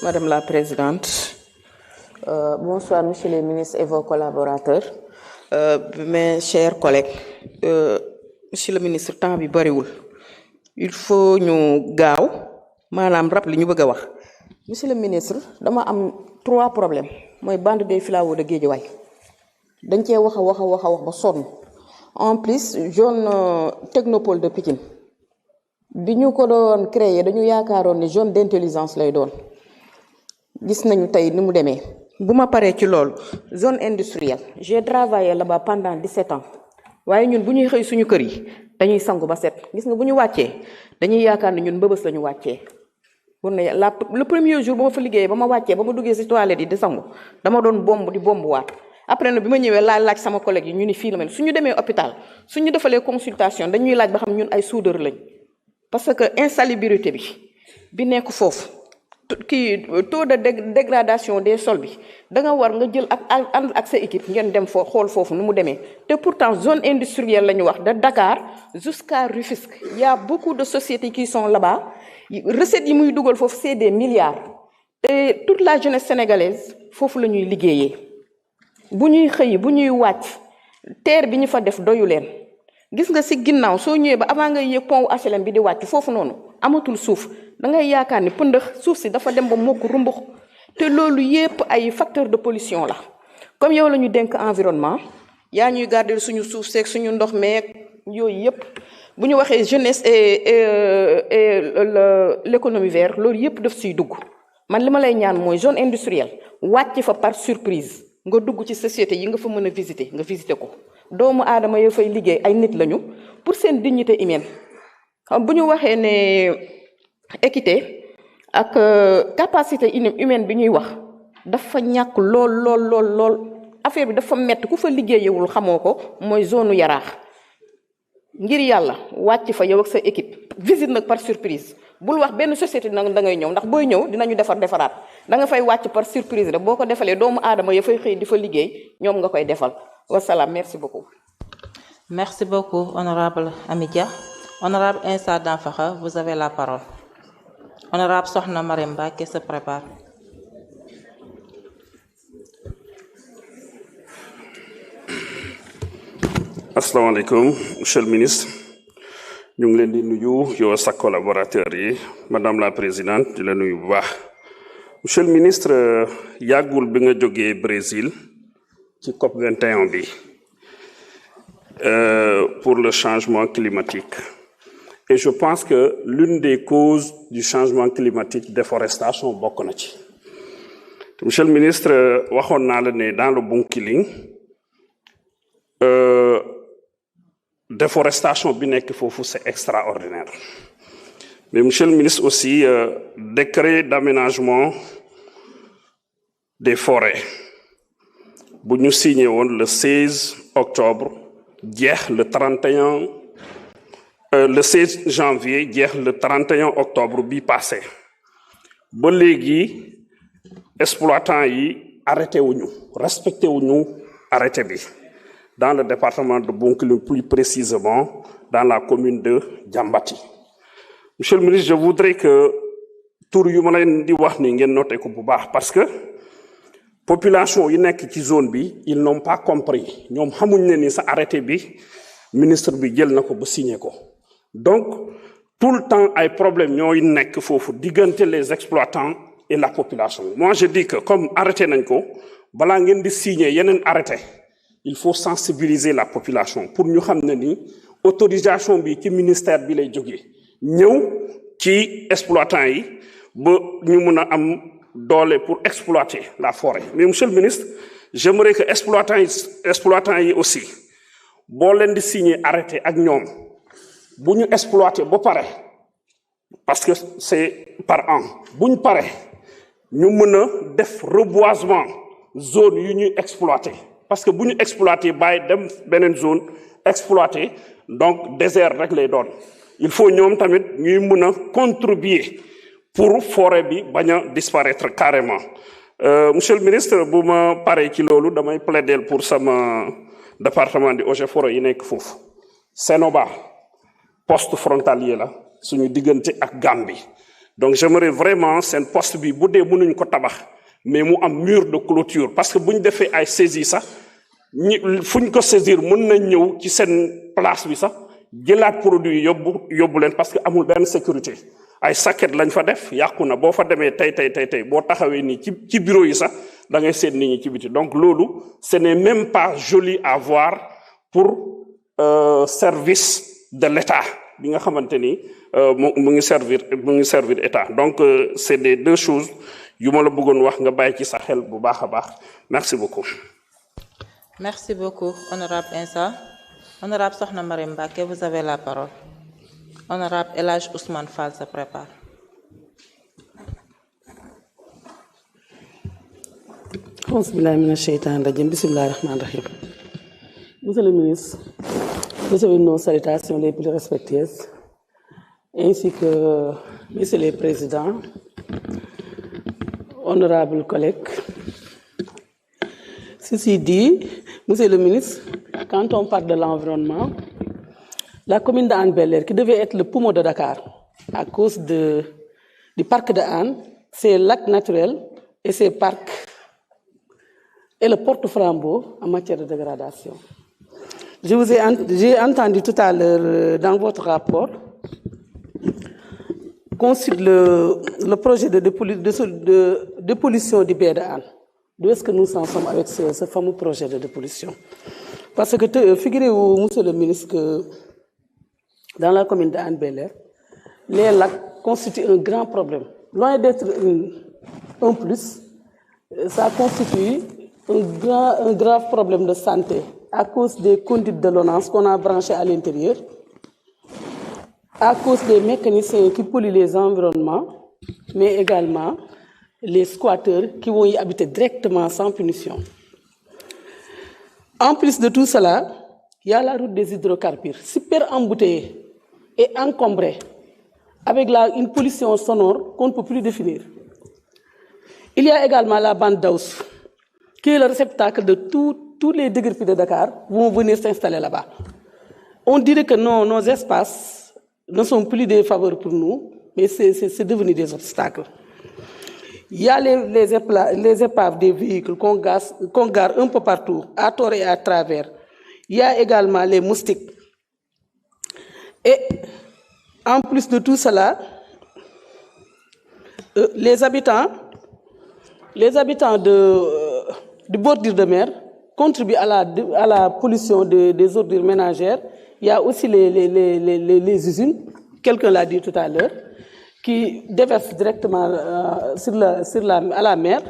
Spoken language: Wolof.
Madame la Présidente, bonsoir Monsieur le ministre et vos collaborateurs, mes chers collègues. Monsieur le ministre, temps bi bariwul. Il faut ñu gaaw maanaam rap li ñu bëgg a wax. Monsieur le ministre, dama am 3 problèmes mooy bande des filaos de Guédiawaye dañ cee wax ba sonn. En plus zone technopole de Pikine bi ñu ko doon créer dañu yaakaaroon ni zone d'intelligence lay doon. Gis nañu tey ni mu demee bu ma paree ci loolu zone industrielle j'ai travaillé là-bas pendant 17 ans waaye ñun bu ñuy xëy suñu kër yi dañuy sangu ba set gis nga bu ñu wàccee dañuy yaakaar ne ñun mbëbës la ñu wàccee. pour ne le premier jour ba ma fa liggéeyee ba ma wàccee ba ma duggee ci toilette yi di sangu dama doon bomb waat après nag bi ma ñëwee laaj sama collègue yi ñu ni fii la mel suñu demee hôpital suñu defalee consultation dañuy laaj ba xam ñun ay soudeur lañ parce que insalubrité bi nekk foofu. Taux de dégradation des sols bi da nga war nga jël ak sa équipe ngeen dem xool foofu nu mu demee te pourtant zone industrielle la ñu wax de Dakar jusqu'à Rufisque il y a beaucoup de sociétés qui sont là-bas recettes yi muy dugal foofu c'est des milliards te toute la jeunesse sénégalaise foofu la ñuy liggéeyee bu ñuy xëy bu ñuy wàcc terre bi ñu fa def doyu leen gis nga ci ginnaaw soo ñëwee ba avant nga yéeg pont HLM bi di wàcc foofu noonu amatul suuf da ngay yaakaar ni pëndëx suuf si dafa dem ba mokk rumbux te loolu yépp ay facteur de pollution la comme yow la ñu dénk environnement yaa ñuy garder suñu suuf seeg suñu ndox meeg yooyu yépp bu ñu waxee jeunesse et l'économie verte loolu yépp daf siy dugg man li ma lay ñaan mooy zone industrielle wàcc fa par surprise nga dugg ci société yi nga fa mën a visiter nga visiter ko doomu aadama yo fay liggéey ay nit lañu pour seen dignité humaine xam bu ñu waxee ne équité ak capacité humaine bi ñuy wax dafa ñàkk lool affaire bi dafa metti ku fa liggéeyewul xamoo ko mooy zone Yaraax ngir yàlla wàcc fa yow ak sa équipe visite nag par surprise bul wax benn société nag da ngay ñëw ndax booy ñëw dinañu defaraat da nga fay wàcc par surprise rek boo ko defalee doomu aadama ya fay xëy di fa liggéey ñoom nga koy defal wasalaam merci beaucoup. Merci beaucoup honorable Amidia. Honorable Insa Danfakha, vous avez la parole. Honorable Sokhna Maremba qui se prépare. Assalamu alaikum, monsieur le ministre. Ñu ngi leen di nuyu yow sa collaborateur yi, madame la présidente di la nuyu bu baax. Monsieur le ministre, yàggul bi nga jógee Brésil ci COP 21 bi pour le changement climatique. Et je pense que l'une des causes du changement climatique, déforestation, bokk na ci. Monsieur le ministre, waxoon naa la ne dans le Bounkiling, déforestation bi nekk foofu c'est extraordinaire. Mais monsieur le ministre aussi, décret d'aménagement des forêts bu ñu signé woon le 16 octobre jeex le 16 janvier jeex le 31 octobre bi passé ba léegi exploitants yi arrêté wuñu respecté wuñu arrêté bi dans le département de Bounkiling, plus précisément dans la commune de Diambati. Monsieur le ministre, je voudrais que tur yu ma leen di wax ni ngeen noté ko bu baax parce que population yi nekk ci zone bi ils n'ont pas compris ñoom xamuñ ne ni sa arrêté bi ministre bi jël na ko ba signé ko. Donc tout le temps ay problème ñooy nekk foofu diggante les exploitants et la population. Moi je dis que comme arrêté nañ ko balaa ngeen di signer yeneen arrêté il faut sensibiliser la population pour ñu xam ne ni autorisation bi ci ministère bi lay jógee ñëw ci exploitants yi ba ñu mun a am doole pour exploiter la forêt. Mais monsieur le ministre, j'aimerais que exploitants yi aussi boo leen di signer arrêté ak ñoom bu ñu exploiter ba pare parce que c'est par an bu ñu pare ñu mën a def reboisement zone yu ñuy exploiter parce que bu ñu exploiter bàyyi dem beneen zone exploiter donc désert rek lay doon. Il faut ñoom tamit ñuy mën a contribuer pour forêt bi bañ a disparaître carrément. Monsieur le ministre, bu ma paree ci loolu damay plaider pour sama département di eaux et forêts yi nekk foofu. Sénoba poste frontalier la suñu diggante ak Gambie donc j'aimerais vraiment seen poste bi bu dee mënuñ ko tabax mais mu am mur de clôture parce que buñ defee ay saisie sax ñi fuñ ko saisir mën na ñëw ci seen place bi sax jëlaat produit yóbbu leen parce que amul benn sécurité ay saket lañ fa def yàqu na boo fa demee tey boo taxawee nii ci bureau yi sax da ngay seet nit ñi ci biti donc loolu ce n'est même pas joli à voir pour service de l'État bi nga xamante ni mu ngi servir État donc c'est les deux choses yu ma la bëggoon wax nga bàyyi ci sa xel bu baax a baax merci beaucoup. Merci beaucoup honorable Insa. Honorable Sokhna Marième Mbacké, vous avez la parole. Honorable El Hadj Ousmane Fall se prépare. Bismillahi mina sheytaani rajim, bismillahi rahmani rahim. Monsieur le ministre, recevez nos salutations les plus respectueuses, ainsi que messieurs les présidents, honorables collègues. Ceci dit, monsieur le ministre, quand on parle de l'environnement, la commune de Hann Bel-Air, qui devait être le poumon de Dakar, à cause du parc de Hann, ses lacs naturels et ses parcs, et le porte-flambeau en matière de dégradation. J'ai entendu tout à l'heure dans votre rapport concerne le projet de dépollution du baie de Hann. D'où est-ce que nous en sommes avec ce fameux projet de dépollution? Parce que figurez-vous, monsieur le ministre, que dans la commune de Hann Bel-Air, les lacs constituent un grand problème. Loin d'être un plus, ça constitue un grave problème de santé à cause des conduites de l'ONAS qu'on a branchées à l'intérieur, à cause des mécaniciens qui polluent les environnements, mais également les squatteurs qui vont y habiter directement sans punition. En plus de tout cela, il y a la route des hydrocarbures, super embouteillée et encombrée, avec une pollution sonore qu'on ne peut plus définir. Il y a également la bande d'Aus, qui est le réceptacle de tous les déguerpis de Dakar vont venir s'installer là-bas. On dirait que nos espaces ne sont plus des faveurs pour nous, mais c'est devenu des obstacles. Il y a les épaves des véhicules qu'on gare un peu partout, à tort et à travers. Il y a également les moustiques. Et en plus de tout cela, les habitants du bordure de mer contribuent à la pollution des ordures ménagères. Il y a aussi les usines, quelqu'un l'a dit tout à l'heure, qui déversent directement à la mer